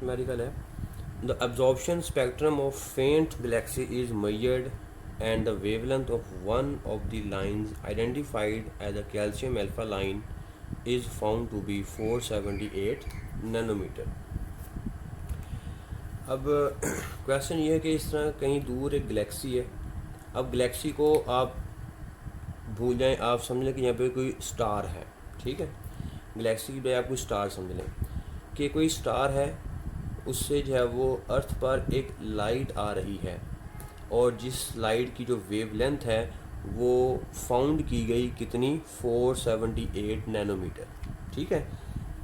Medical है। The absorption spectrum of faint galaxy is measured and the wavelength of one of the lines identified as the calcium alpha line is found to be 478 nanometer। अब question ये है कि इस तरह कहीं दूर एक गैलेक्सी है। अब गैलेक्सी को आप भूल जाएं, आप समझ लें कि यहाँ पे कोई स्टार है, ठीक है। गैलेक्सी की बजाय आप कोई स्टार समझ लें कि कोई स्टार है, उससे जो है वो अर्थ पर एक लाइट आ रही है और जिस लाइट की जो वेवलेंथ है वो फाउंड की गई कितनी 478 नैनोमीटर, ठीक है।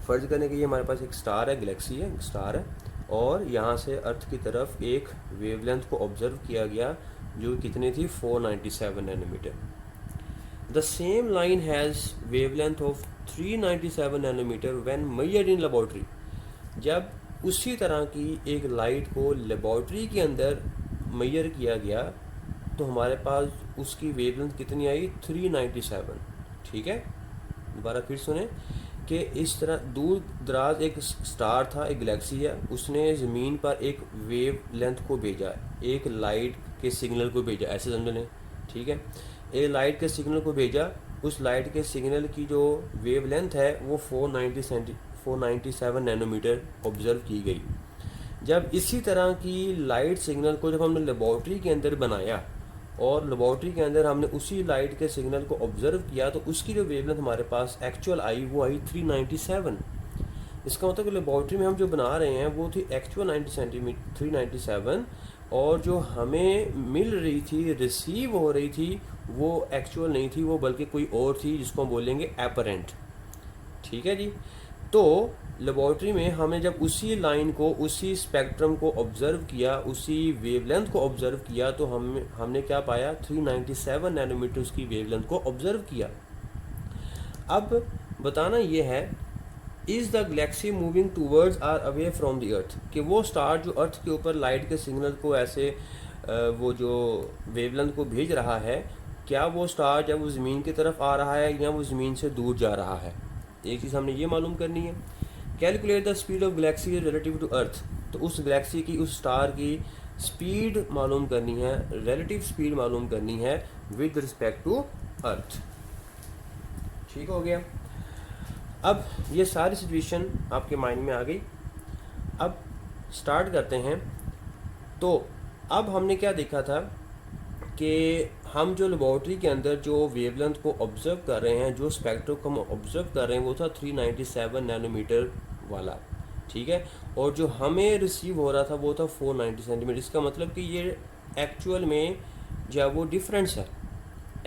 फ़र्ज़ करने के लिए हमारे पास एक स्टार है, गैलेक्सी है, स्टार है, और यहाँ से अर्थ की तरफ एक वेवलेंथ को ऑब्ज़र्व किया गया जो कितनी थी 497 nanometre. The same line has wavelength of 397 nanometre when measured in laboratory. जब उसी तरह की एक लाइट को लेबॉर्ट्री के अंदर मेजर किया गया तो हमारे पास उसकी वेवलेंथ कितनी आई 397, ठीक है। दोबारा फिर सुने कि इस तरह दूर दराज एक स्टार था, एक गैलेक्सी है, उसने ज़मीन पर एक वेव लेंथ को भेजा, एक लाइट के सिग्नल को भेजा, ऐसे समझ लें, ठीक है। एक लाइट के सिग्नल को भेजा, उस लाइट के सिग्नल की जो वेव लेंथ है वो 497 नैनोमीटर ऑब्ज़र्व की गई। जब इसी तरह की लाइट सिग्नल को जब हमने लेबॉर्ट्री के अंदर बनाया और लेबॉर्ट्री के अंदर हमने उसी लाइट के सिग्नल को ऑब्ज़र्व किया तो उसकी जो वेवलेंथ हमारे पास एक्चुअल आई वो आई 397। इसका मतलब कि लेबॉर्ट्री में हम जो बना रहे हैं वो थी एक्चुअल 397 और जो हमें मिल रही थी, रिसीव हो रही थी, वो एक्चुअल नहीं थी, वो बल्कि कोई और थी जिसको हम बोलेंगे एपरेंट, ठीक है जी। तो लेबॉर्ट्री में हमने जब उसी लाइन को, उसी स्पेक्ट्रम को ऑब्ज़र्व किया, उसी वेवलेंथ को ऑब्ज़र्व किया तो हमने क्या पाया 397 नैनोमीटर उसकी वेवलेंथ को ऑब्ज़र्व किया। अब बताना ये है is the Galaxy moving towards our away from the earth, कि वो स्टार जो अर्थ के ऊपर लाइट के सिग्नल को ऐसे वो जो वेवलेंथ को भेज रहा है, क्या वो स्टार जब वो ज़मीन की तरफ आ रहा है या वो ज़मीन से दूर जा रहा है। एक चीज़ हमने ये मालूम करनी है। Calculate the speed of galaxy relative to earth, तो उस गैलेक्सी की, उस स्टार की स्पीड मालूम करनी है, रिलेटिव स्पीड मालूम करनी है विद रिस्पेक्ट टू अर्थ, ठीक हो गया। अब ये सारी सिचुएशन आपके माइंड में आ गई। अब स्टार्ट करते हैं। तो अब हमने क्या देखा था कि हम जो लेबॉर्ट्री के अंदर जो वेवलेंथ को ऑब्ज़र्व कर रहे हैं, जो स्पेक्ट्रम को हम ऑब्ज़र्व कर रहे हैं वो था 397 नैनोमीटर वाला, ठीक है। और जो हमें रिसीव हो रहा था वो था 490 सेंटीमीटर। इसका मतलब कि ये एक्चुअल में जो है वो डिफरेंस है।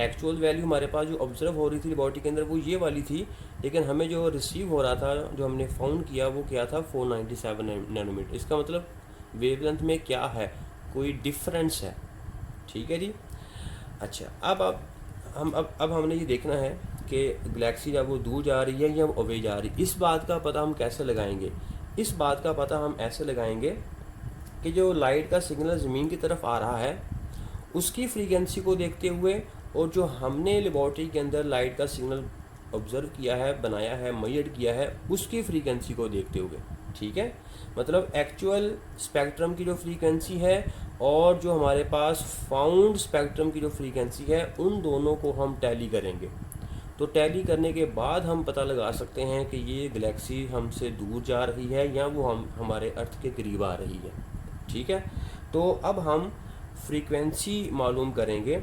एक्चुअल वैल्यू हमारे पास जो ऑब्ज़र्व हो रही थी लेबॉर्ट्री के अंदर वो ये वाली थी, लेकिन हमें जो रिसीव हो रहा था, जो हमने फाउंड किया वो क्या था 497 नैनोमीटर। इसका मतलब वेवलेंथ में क्या है, कोई डिफरेंस है, ठीक है जी। अच्छा, अब हमने ये देखना है कि गैलेक्सी जब वो दूर जा रही है या वो अवे जा रही है। इस बात का पता हम कैसे लगाएंगे? इस बात का पता हम ऐसे लगाएंगे कि जो लाइट का सिग्नल ज़मीन की तरफ आ रहा है उसकी फ्रीक्वेंसी को देखते हुए और जो हमने लेबॉर्ट्री के अंदर लाइट का सिग्नल ऑब्ज़र्व किया है, बनाया है, मेजर किया है, उसकी फ्रीक्वेंसी को देखते हुए, ठीक है। मतलब एक्चुअल स्पेक्ट्रम की जो फ्रीक्वेंसी है और जो हमारे पास फाउंड स्पेक्ट्रम की जो फ्रीक्वेंसी है उन दोनों को हम टैली करेंगे। तो टैली करने के बाद हम पता लगा सकते हैं कि ये गैलेक्सी हमसे दूर जा रही है या वो हमारे अर्थ के करीब आ रही है, ठीक है। तो अब हम फ्रीक्वेंसी मालूम करेंगे,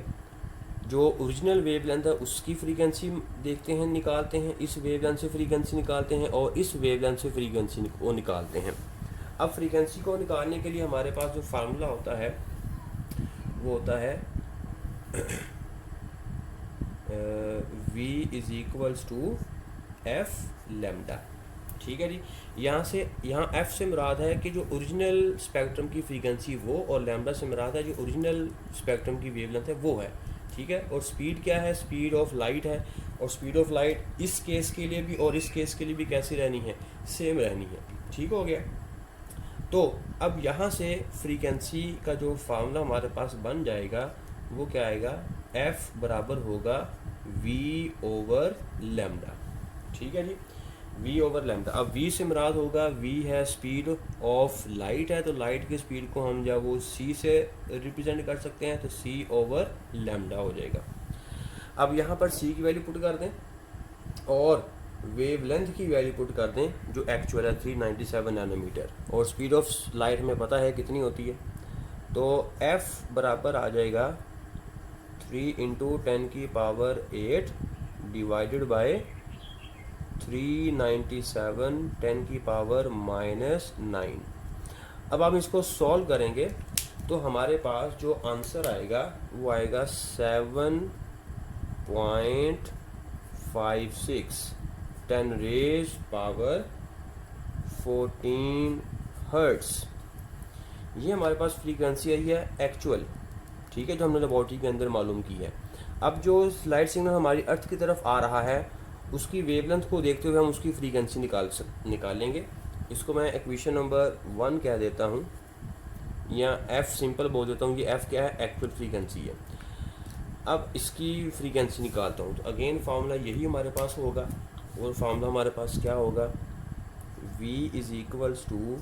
जो ओरिजिनल वेवलेंथ है उसकी फ्रीक्वेंसी देखते हैं, निकालते हैं, इस वेवलेंथ से फ्रीक्वेंसी निकालते हैं और इस वेवलेंथ से फ्रीक्वेंसी को निकालते हैं। अब फ्रीक्वेंसी को निकालने के लिए हमारे पास जो फार्मूला होता है वो होता है v is equals to f lambda, ठीक है जी। यहाँ f से मुराद है कि जो ओरिजिनल स्पेक्ट्रम की फ्रीक्वेंसी वो, और लैम्डा से मुराद है जो ओरिजिनल स्पेक्ट्रम की वेवलेंथ है वो है, ठीक है। और स्पीड क्या है? स्पीड ऑफ लाइट है। और स्पीड ऑफ लाइट इस केस के लिए भी और इस केस के लिए भी कैसी रहनी है? सेम रहनी है, ठीक हो गया। तो अब यहाँ से फ्रीक्वेंसी का जो फार्मूला हमारे पास बन जाएगा वो क्या आएगा? f बराबर होगा v ओवर लैम्डा, ठीक है जी। v over lambda. अब v से मुराद होगा, v है स्पीड ऑफ लाइट है, तो लाइट की स्पीड को हम जब वो c से रिप्रेजेंट कर सकते हैं तो c ओवर लैम्डा हो जाएगा। अब यहाँ पर c की वैल्यू पुट कर दें और वेवलेंथ की वैल्यू पुट कर दें जो एक्चुअल है 397 नैनोमीटर, और स्पीड ऑफ लाइट हमें पता है कितनी होती है, तो f बराबर आ जाएगा 3 इंटू 10 की पावर 8 डिवाइडेड बाय 397 10 की पावर -9। अब हम इसको सॉल्व करेंगे तो हमारे पास जो आंसर आएगा वो आएगा 7.56 10 रेज पावर 14 हर्ट्स। ये हमारे पास फ्रीक्वेंसी आई है एक्चुअल, ठीक है, जो हमने लेबॉर्ट्री के अंदर मालूम की है। अब जो लाइट सिग्नल हमारी अर्थ की तरफ आ रहा है उसकी वेवलेंथ को देखते हुए हम उसकी फ्रीक्वेंसी निकालेंगे। इसको मैं इक्वेशन नंबर 1 कह देता हूँ, या f सिंपल बोल देता हूँ। ये f क्या है, एक्चुअल फ्रीक्वेंसी है। अब इसकी फ्रीक्वेंसी निकालता हूँ तो अगेन फार्मूला यही हमारे पास होगा, और फार्मूला हमारे पास क्या होगा, v is equals to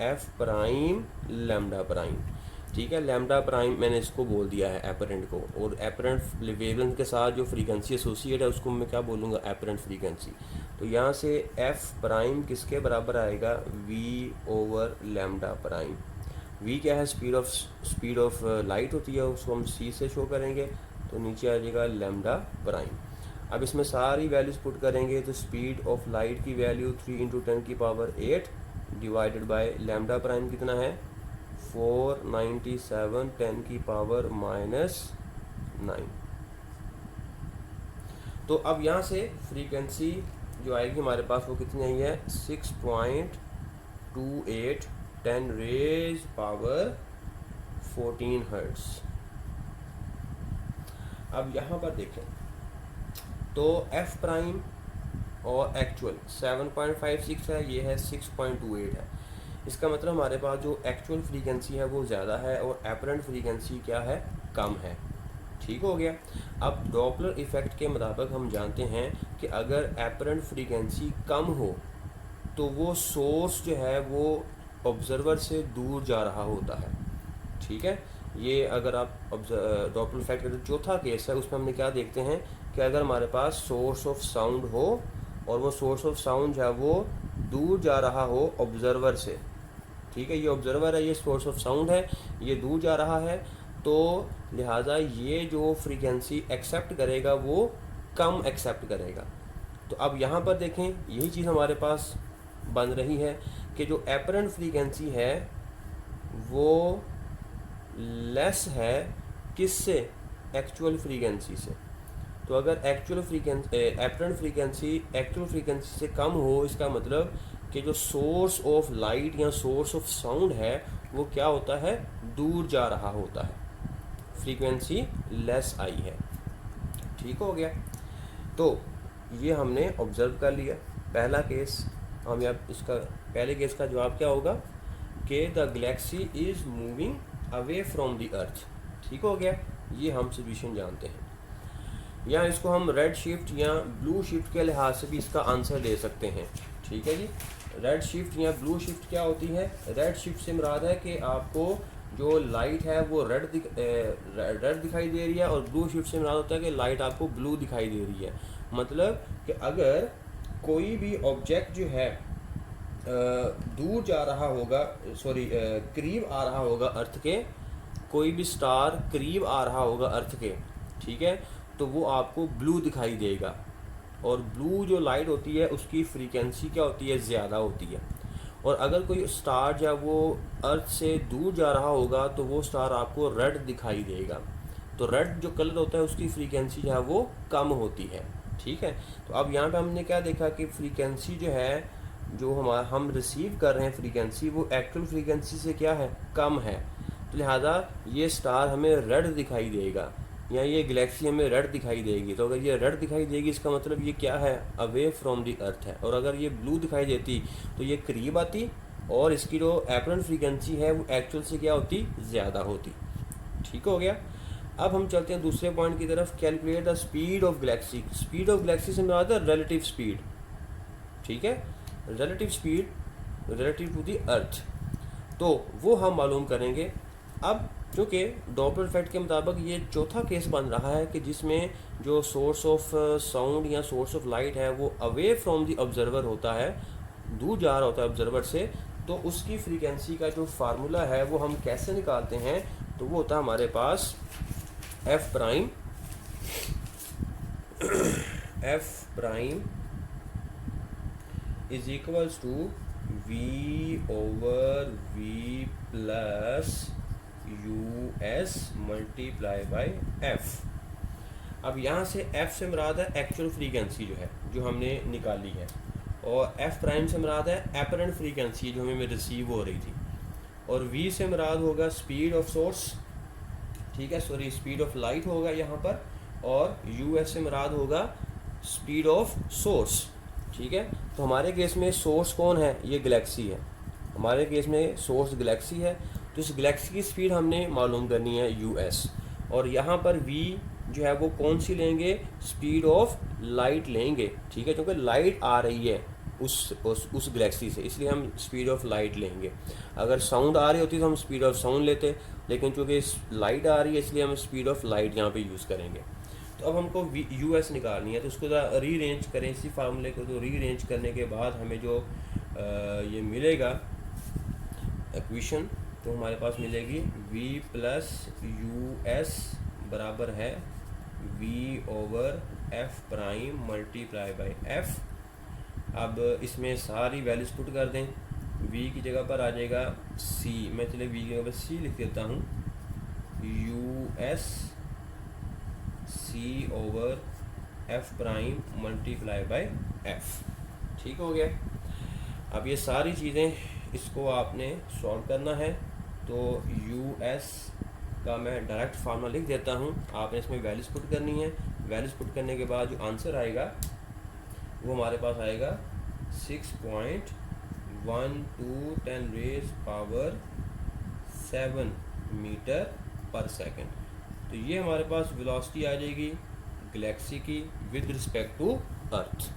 f prime lambda prime, ठीक है। लैम्डा प्राइम मैंने इसको बोल दिया है एपरेंट को, और एपरेंट वेवलेंथ के साथ जो फ्रीक्वेंसी एसोसिएट है उसको मैं क्या बोलूँगा, एपरेंट फ्रीक्वेंसी। तो यहाँ से एफ प्राइम किसके बराबर आएगा, v over lambda prime. V क्या है, स्पीड ऑफ लाइट होती है, उसको हम सी से शो करेंगे, तो नीचे आ जाएगा लैम्डा प्राइम। अब इसमें सारी वैल्यूज़ पुट करेंगे तो स्पीड ऑफ लाइट की वैल्यू 3 इंटू 10 की power 8 divided by lambda prime कितना है, 497 10 की पावर -9। तो अब यहाँ से फ्रीक्वेंसी जो आएगी हमारे पास वो कितनी आई है, 6.28 10 रेज पावर 14 हर्ट्स। अब यहाँ पर देखें तो एफ प्राइम और एक्चुअल 7.56 है, ये है 6.28 है। इसका मतलब हमारे पास जो एक्चुअल फ्रीक्वेंसी है वो ज़्यादा है और एपरेंट फ्रीक्वेंसी क्या है, कम है। ठीक हो गया। अब डॉपलर इफ़ेक्ट के मुताबिक हम जानते हैं कि अगर एपरेंट फ्रीक्वेंसी कम हो तो वो सोर्स जो है वो ऑब्जर्वर से दूर जा रहा होता है, ठीक है। ये अगर आप डॉपलर इफेक्ट का जो चौथा केस है उसमें हमने क्या देखते हैं कि अगर हमारे पास सोर्स ऑफ साउंड हो और वो सोर्स ऑफ साउंड जो है वो दूर जा रहा हो ऑब्जर्वर से, ठीक है, ये ऑब्जर्वर है, ये सोर्स ऑफ साउंड है, ये दूर जा रहा है, तो लिहाजा ये जो फ्रीक्वेंसी एक्सेप्ट करेगा वो कम एक्सेप्ट करेगा। तो अब यहाँ पर देखें यही चीज़ हमारे पास बन रही है कि जो एपरेंट फ्रीक्वेंसी है वो लेस है किससे, एक्चुअल फ्रीक्वेंसी से। तो अगर एपरेंट फ्रीक्वेंसी एक्चुअल फ्रीक्वेंसी से कम हो, इसका मतलब कि जो सोर्स ऑफ लाइट या सोर्स ऑफ साउंड है वो क्या होता है, दूर जा रहा होता है, फ्रीक्वेंसी लेस आई है। ठीक हो गया। तो ये हमने ऑब्जर्व कर लिया पहला केस। हम यहाँ इसका पहले केस का जवाब क्या होगा कि the Galaxy is moving away from the earth. ठीक हो गया, ये हम सोल्यूशन जानते हैं। या इसको हम रेड शिफ्ट या ब्लू शिफ्ट के लिहाज से भी इसका आंसर दे सकते हैं। ठीक है जी। रेड शिफ्ट या ब्लू शिफ्ट क्या होती है, रेड शिफ्ट से मुराद है कि आपको जो लाइट है वो रेड दिखाई दे रही है, और ब्लू शिफ्ट से मुराद होता है कि लाइट आपको ब्लू दिखाई दे रही है। मतलब कि अगर कोई भी ऑब्जेक्ट जो है दूर जा रहा होगा, करीब आ रहा होगा अर्थ के, कोई भी स्टार करीब आ रहा होगा अर्थ के, ठीक है, तो वो आपको ब्लू दिखाई देगा। और ब्लू जो लाइट होती है उसकी फ्रीक्वेंसी क्या होती है, ज़्यादा होती है। और अगर कोई स्टार जो है वो अर्थ से दूर जा रहा होगा तो वो स्टार आपको रेड दिखाई देगा। तो रेड जो कलर होता है उसकी फ्रीक्वेंसी जो है वो कम होती है। ठीक है। तो अब यहाँ पे हमने क्या देखा कि फ्रीक्वेंसी जो है जो हम रिसीव कर रहे हैं फ्रीक्वेंसी वो एक्चुअल फ्रीक्वेंसी से क्या है, कम है। तो लिहाजा ये स्टार हमें रेड दिखाई देगा या ये गैलेक्सी हमें रेड दिखाई देगी। तो अगर ये रेड दिखाई देगी इसका मतलब ये क्या है, अवे फ्रॉम द अर्थ है। और अगर ये ब्लू दिखाई देती तो ये करीब आती और इसकी जो एपरेंट फ्रीक्वेंसी है वो एक्चुअल से क्या होती, ज़्यादा होती। ठीक हो गया। अब हम चलते हैं दूसरे पॉइंट की तरफ, calculate the speed of galaxy. Speed of galaxy से मुराद है रिलेटिव स्पीड। ठीक है, relative speed relative to the earth, तो वो हम मालूम करेंगे। अब चूँकि डॉपलर इफेक्ट के मुताबिक ये चौथा केस बन रहा है कि जिसमें जो सोर्स ऑफ साउंड या सोर्स ऑफ लाइट है वो अवे फ्रॉम द ऑब्जर्वर होता है, दूर जा रहा होता है ऑब्जर्वर से, तो उसकी फ्रीक्वेंसी का जो फार्मूला है वो हम कैसे निकालते हैं, तो वो होता है हमारे पास F prime F prime is equals to V over V plus U S multiply by F. अब यहाँ से एफ से मुराद है एक्चुअल फ्रीक्वेंसी जो है जो हमने निकाली है, और एफ प्राइम से मुराद है एपरेंट फ्रीक्वेंसी जो हमें रिसीव हो रही थी, और वी से मुराद होगा स्पीड ऑफ सोर्स, ठीक है, सॉरी स्पीड ऑफ लाइट होगा यहाँ पर, और यू एस से मुराद होगा स्पीड ऑफ सोर्स, ठीक है। तो हमारे केस में सोर्स कौन है, ये गैलेक्सी है, हमारे केस में सोर्स गैलेक्सी है, तो इस गैलेक्सी की स्पीड हमने मालूम करनी है यू एस, और यहाँ पर वी जो है वो कौन सी लेंगे, स्पीड ऑफ लाइट लेंगे, ठीक है, क्योंकि लाइट आ रही है उस गैलेक्सी से, इसलिए हम स्पीड ऑफ लाइट लेंगे। अगर साउंड आ रही होती तो हम स्पीड ऑफ साउंड लेते, लेकिन चूँकि लाइट आ रही है इसलिए हम स्पीड ऑफ लाइट यहाँ पे यूज़ करेंगे। तो अब हमको यू एस निकालनी है, तो उसको रीअरेंज करें इसी फार्मूले को, तो रीअरेंज करने के बाद हमें जो ये मिलेगा इक्वेशन, तो हमारे पास मिलेगी v प्लस यू एस बराबर है v over f prime multiply by F. अब इसमें सारी वैल्यूज पुट कर दें, v की जगह पर आ जाएगा c, मैं चले v की जगह पर c लिख देता हूँ, use c over f prime multiply by f, ठीक हो गया। अब ये सारी चीज़ें इसको आपने सॉल्व करना है, तो यू एस का मैं डायरेक्ट फार्मूला लिख देता हूँ, आपने इसमें वैल्यूज पुट करनी है, वैल्यूज पुट करने के बाद जो आंसर आएगा वो हमारे पास आएगा 6.12×10⁻⁷ मीटर पर सेकंड। तो ये हमारे पास वेलोसिटी आ जाएगी गैलेक्सी की विद रिस्पेक्ट टू अर्थ।